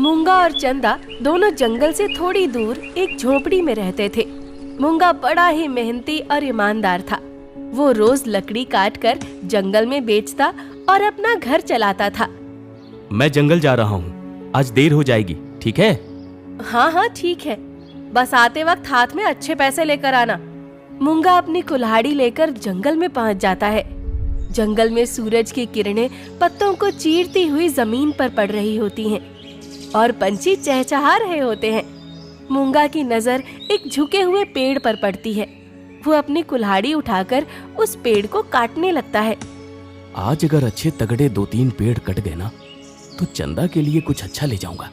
मूंगा और चंदा दोनों जंगल से थोड़ी दूर एक झोपड़ी में रहते थे। मूंगा बड़ा ही मेहनती और ईमानदार था। वो रोज लकड़ी काट कर जंगल में बेचता और अपना घर चलाता था। मैं जंगल जा रहा हूँ, आज देर हो जाएगी, ठीक है? हाँ हाँ ठीक है, बस आते वक्त हाथ में अच्छे पैसे लेकर आना। मूंगा अपनी कुल्हाड़ी लेकर जंगल में पहुँच जाता है। जंगल में सूरज की किरणें पत्तों को चीरती हुई जमीन पर पड़ रही होती हैं और पंछी चहचहा रहे होते हैं। मूंगा की नजर एक झुके हुए पेड़ पर पड़ती है। वो अपनी कुल्हाड़ी उठाकर उस पेड़ को काटने लगता है। आज अगर अच्छे तगड़े 2-3 पेड़ कट गए ना तो चंदा के लिए कुछ अच्छा ले जाऊंगा,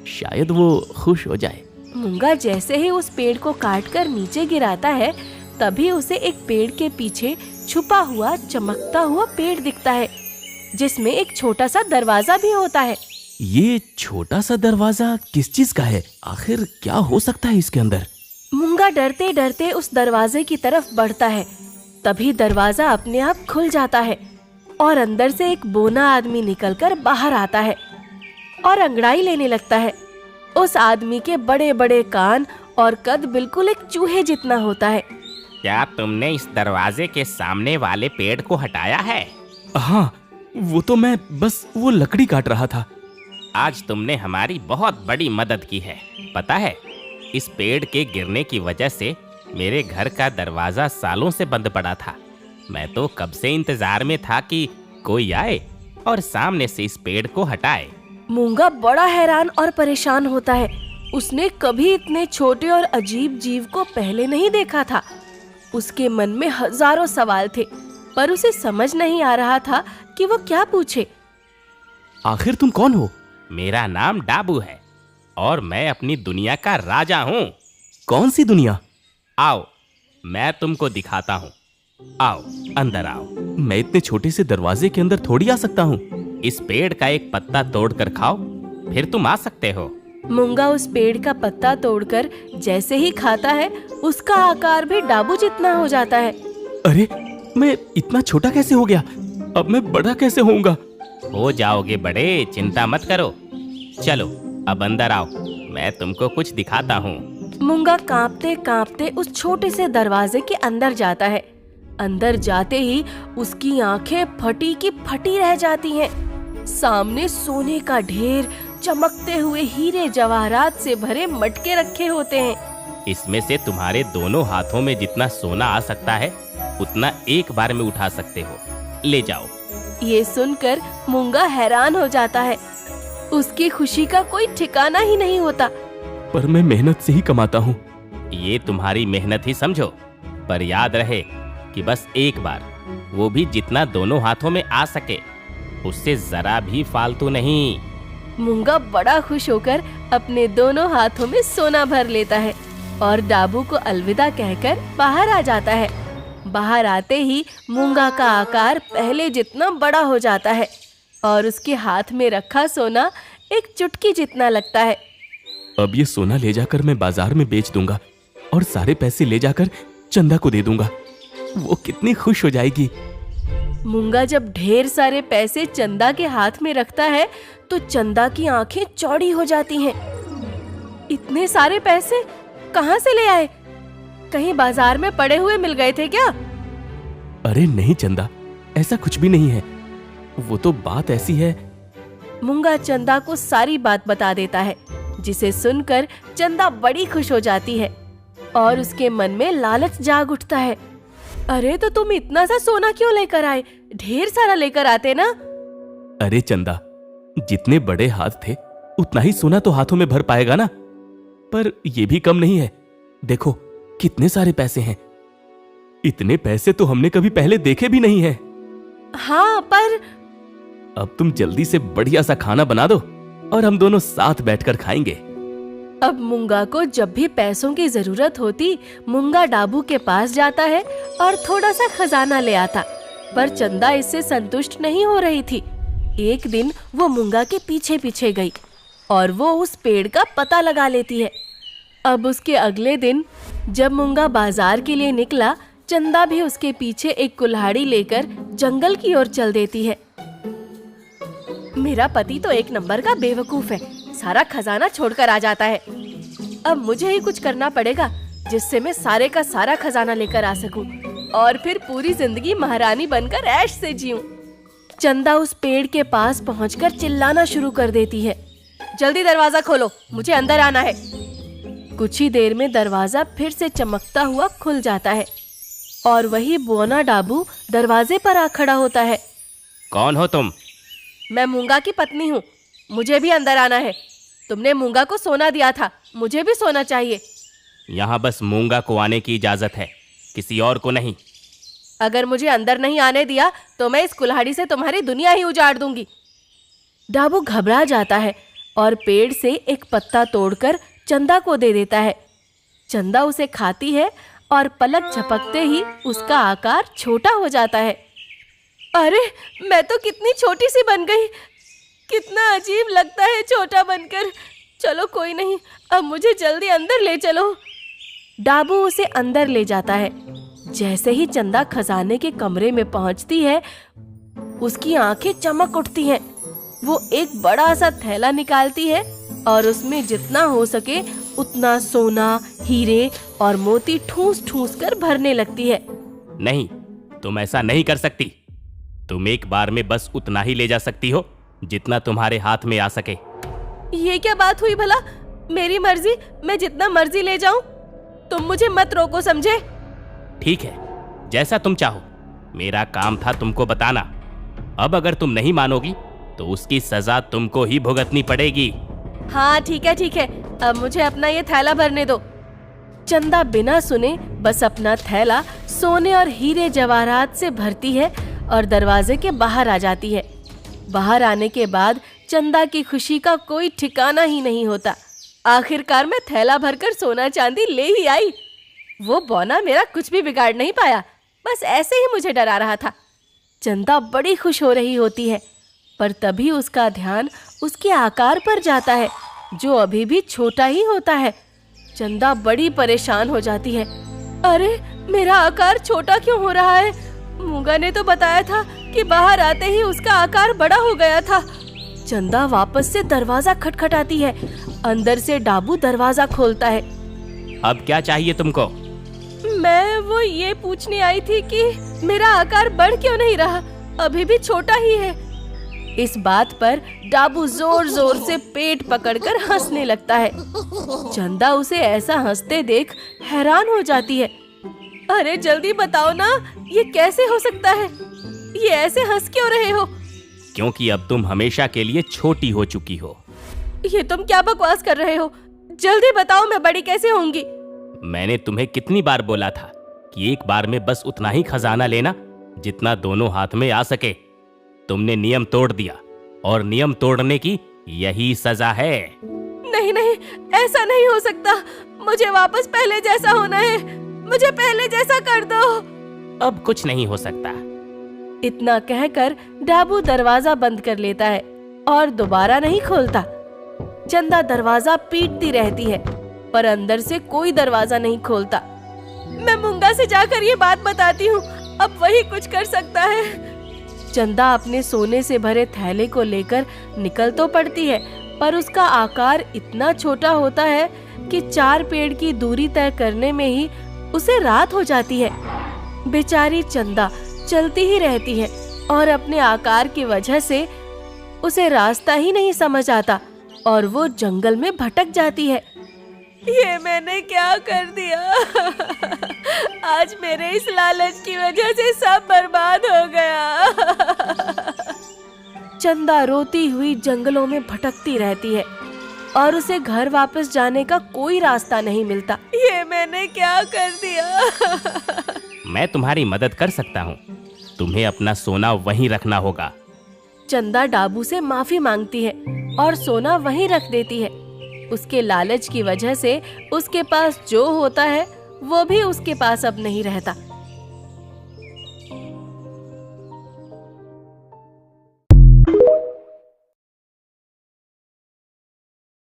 शायद वो खुश हो जाए। मूंगा जैसे ही उस पेड़ को काटकर नीचे गिराता है, तभी उसे एक पेड़ के पीछे छुपा हुआ चमकता हुआ पेड़ दिखता है, जिसमें एक छोटा सा दरवाजा भी होता है। ये छोटा सा दरवाजा किस चीज का है? आखिर क्या हो सकता है इसके अंदर? मूंगा डरते डरते उस दरवाजे की तरफ बढ़ता है। तभी दरवाजा अपने आप खुल जाता है और अंदर से एक बोना आदमी निकलकर बाहर आता है और अंगड़ाई लेने लगता है। उस आदमी के बड़े बड़े कान और कद बिल्कुल एक चूहे जितना होता है। क्या तुमने इस दरवाजे के सामने वाले पेड़ को हटाया है? हाँ, वो तो मैं बस वो लकड़ी काट रहा था। आज तुमने हमारी बहुत बड़ी मदद की है। पता है, इस पेड़ के गिरने की वजह से मेरे घर का दरवाजा सालों से बंद पड़ा था। मैं तो कब से इंतजार में था कि कोई आए और सामने से इस पेड़ को हटाए। मूंगा बड़ा हैरान और परेशान होता है। उसने कभी इतने छोटे और अजीब जीव को पहले नहीं देखा था। उसके मन में हजारों सवाल थे, पर उसे समझ नहीं आ रहा था कि वो क्या पूछे। आखिर तुम कौन हो? मेरा नाम डाबू है और मैं अपनी दुनिया का राजा हूँ। कौन सी दुनिया? आओ, मैं तुमको दिखाता हूँ। आओ, अंदर आओ। मैं इतने छोटे से दरवाजे के अंदर थोड़ी आ सकता हूँ। इस पेड़ का एक पत्ता तोड़कर खाओ, फिर तुम आ सकते हो। मूंगा उस पेड़ का पत्ता तोड़कर जैसे ही खाता है, उसका आकार भी डाबू जितना हो जाता है। अरे, मैं इतना छोटा कैसे हो गया? अब मैं बड़ा कैसे होऊंगा? हो जाओगे बड़े, चिंता मत करो। चलो अब अंदर आओ, मैं तुमको कुछ दिखाता हूँ। मूंगा कांपते कांपते उस छोटे से दरवाजे के अंदर जाता है। अंदर जाते ही उसकी आंखें फटी की फटी रह जाती हैं। सामने सोने का ढेर, चमकते हुए हीरे जवाहरात से भरे मटके रखे होते हैं। इसमें से तुम्हारे दोनों हाथों में जितना सोना आ सकता है उतना एक बार में उठा सकते हो। ले जाओ। ये सुनकर मूंगा हैरान हो जाता है। उसकी खुशी का कोई ठिकाना ही नहीं होता। पर मैं मेहनत से ही कमाता हूँ। ये तुम्हारी मेहनत ही समझो, पर याद रहे कि बस एक बार, वो भी जितना दोनों हाथों में आ सके, उससे जरा भी फालतू नहीं। मूंगा बड़ा खुश होकर अपने दोनों हाथों में सोना भर लेता है और डाबू को अलविदा कहकर बाहर आ जाता है। बाहर आते ही मूंगा का आकार पहले जितना बड़ा हो जाता है और उसके हाथ में रखा सोना एक चुटकी जितना लगता है। अब ये सोना ले जाकर मैं बाजार में बेच दूंगा और सारे पैसे ले जाकर चंदा को दे दूंगा। वो कितनी खुश हो जाएगी। मूंगा जब ढेर सारे पैसे चंदा के हाथ में रखता है तो चंदा की आंखें चौड़ी हो जाती हैं। इतने सारे पैसे कहाँ से ले आए? कहीं बाजार में पड़े हुए मिल गए थे क्या? अरे नहीं चंदा, ऐसा कुछ भी नहीं है। वो तो बात ऐसी है। मूंगा चंदा को सारी बात बता देता है, जिसे सुनकर चंदा बड़ी खुश हो जाती है और उसके मन में लालच जाग उठता है। अरे तो तुम इतना सा सोना क्यों लेकर आए? ढेर सारा लेकर आते ना। अरे चंदा, जितने बड़े हाथ थे उतना ही सोना तो हाथों में भर पाएगा ना। पर ये भी कम नहीं है। देखो कितने सारे पैसे हैं। इतने पैसे तो हमने कभी पहले देखे भी नहीं है। हाँ, पर अब तुम जल्दी से बढ़िया सा खाना बना दो और हम दोनों साथ बैठकर खाएंगे। अब मूंगा को जब भी पैसों की जरूरत होती, मूंगा डाबू के पास जाता है और थोड़ा सा खजाना ले आता। पर चंदा इससे संतुष्ट नहीं हो रही थी। एक दिन वो मूंगा के पीछे पीछे गई और वो उस पेड़ का पता लगा लेती है। अब उसके अगले दिन जब मूंगा बाजार के लिए निकला, चंदा भी उसके पीछे एक कुल्हाड़ी लेकर जंगल की ओर चल देती है। मेरा पति तो एक नंबर का बेवकूफ है, सारा खजाना छोड़कर आ जाता है। अब मुझे ही कुछ करना पड़ेगा जिससे मैं सारे का सारा खजाना लेकर आ सकूं और फिर पूरी जिंदगी महारानी बनकर ऐश से जीऊं। चंदा उस पेड़ के पास पहुंचकर चिल्लाना शुरू कर देती है, जल्दी दरवाजा खोलो, मुझे अंदर आना है। कुछ ही देर में दरवाजा फिर से चमकता हुआ खुल जाता है और वही बौना डाबू दरवाजे पर आ खड़ा होता है। कौन हो तुम? मैं मूंगा की पत्नी हूँ, मुझे भी अंदर आना है। तुमने मूंगा को सोना दिया था, मुझे भी सोना चाहिए। यहाँ बस मूंगा को आने की इजाजत है, किसी और को नहीं। अगर मुझे अंदर नहीं आने दिया तो मैं इस कुल्हाड़ी से तुम्हारी दुनिया ही उजाड़ दूंगी। डाबू घबरा जाता है और पेड़ से एक पत्ता तोड़कर चंदा को दे देता है। चंदा उसे खाती है और पलक झपकते ही उसका आकार छोटा हो जाता है। अरे, मैं तो कितनी छोटी सी बन गई, कितना अजीब लगता है छोटा बनकर। चलो कोई नहीं, अब मुझे जल्दी अंदर ले चलो। डाबू उसे अंदर ले जाता है। जैसे ही चंदा खजाने के कमरे में पहुंचती है, उसकी आंखें चमक उठती हैं। वो एक बड़ा सा थैला निकालती है और उसमें जितना हो सके उतना सोना, हीरे और मोती ठूस ठूस कर भरने लगती है। नहीं, तुम ऐसा नहीं कर सकती। तुम एक बार में बस उतना ही ले जा सकती हो जितना तुम्हारे हाथ में आ सके। ये क्या बात हुई भला? मेरी मर्जी, मैं जितना मर्जी ले जाऊं। तुम मुझे मत रोको, समझे? ठीक है, जैसा तुम चाहो। मेरा काम था तुमको बताना। अब अगर तुम नहीं मानोगी तो उसकी सजा तुमको ही भुगतनी पड़ेगी। हाँ ठीक है, अब मुझे अपना ये थैला भरने दो। चंदा बिना सुने बस अपना थैला सोने और हीरे जवाहरात से भरती है और दरवाजे के बाहर आ जाती है। बाहर आने के बाद चंदा की खुशी का कोई ठिकाना ही नहीं होता। आखिरकार मैं थैला भरकर सोना चांदी ले ही आई। वो बौना मेरा कुछ भी बिगाड़ नहीं पाया, बस ऐसे ही मुझे डरा रहा था। चंदा बड़ी खुश हो रही होती है, पर तभी उसका ध्यान उसके आकार पर जाता है, जो अभी भी छोटा ही होता है। चंदा बड़ी परेशान हो जाती है। अरे, मेरा आकार छोटा क्यों हो रहा है? मूंगा ने तो बताया था कि बाहर आते ही उसका आकार बड़ा हो गया था। चंदा वापस से दरवाजा खटखटाती है। अंदर से डाबू दरवाजा खोलता है। अब क्या चाहिए तुमको? मैं वो ये पूछने आई थी कि मेरा आकार बढ़ क्यों नहीं रहा, अभी भी छोटा ही है। इस बात पर डाबू जोर जोर से पेट पकड़कर हंसने लगता है। चंदा उसे ऐसा हंसते देख हैरान हो जाती है। अरे जल्दी बताओ ना, ये कैसे हो सकता है? ये ऐसे हंस क्यों रहे हो? क्योंकि अब तुम हमेशा के लिए छोटी हो चुकी हो। ये तुम क्या बकवास कर रहे हो? जल्दी बताओ, मैं बड़ी कैसे होंगी? मैंने तुम्हें कितनी बार बोला था कि एक बार में बस उतना ही खजाना लेना जितना दोनों हाथ में आ सके। तुमने नियम तोड़ दिया और नियम तोड़ने की यही सजा है। नहीं, ऐसा नहीं हो सकता। मुझे वापस पहले जैसा होना है। मुझे पहले जैसा कर दो। अब कुछ नहीं हो सकता। इतना कहकर डाबू दरवाजा बंद कर लेता है और दोबारा नहीं खोलता। चंदा दरवाजा पीटती रहती है, पर अंदर से कोई दरवाजा नहीं खोलता। मैं मूंगा से जाकर ये बात बताती हूँ, अब वही कुछ कर सकता है। चंदा अपने सोने से भरे थैले को लेकर निकल तो पड़ती है, पर उसका आकार इतना छोटा होता है कि 4 पेड़ की दूरी तय करने में ही उसे रात हो जाती है। बेचारी चंदा चलती ही रहती है और अपने आकार की वजह से उसे रास्ता ही नहीं समझ आता और वो जंगल में भटक जाती है। ये मैंने क्या कर दिया? आज मेरे इस लालच की वजह से सब बर्बाद हो गया। चंदा रोती हुई जंगलों में भटकती रहती है और उसे घर वापस जाने का कोई रास्ता नहीं मिलता। ये मैंने क्या कर दिया? मैं तुम्हारी मदद कर सकता हूँ। तुम्हें अपना सोना वहीं रखना होगा। चंदा डाबू से माफी मांगती है और सोना वहीं रख देती है। उसके लालच की वजह से उसके पास जो होता है वो भी उसके पास अब नहीं रहता।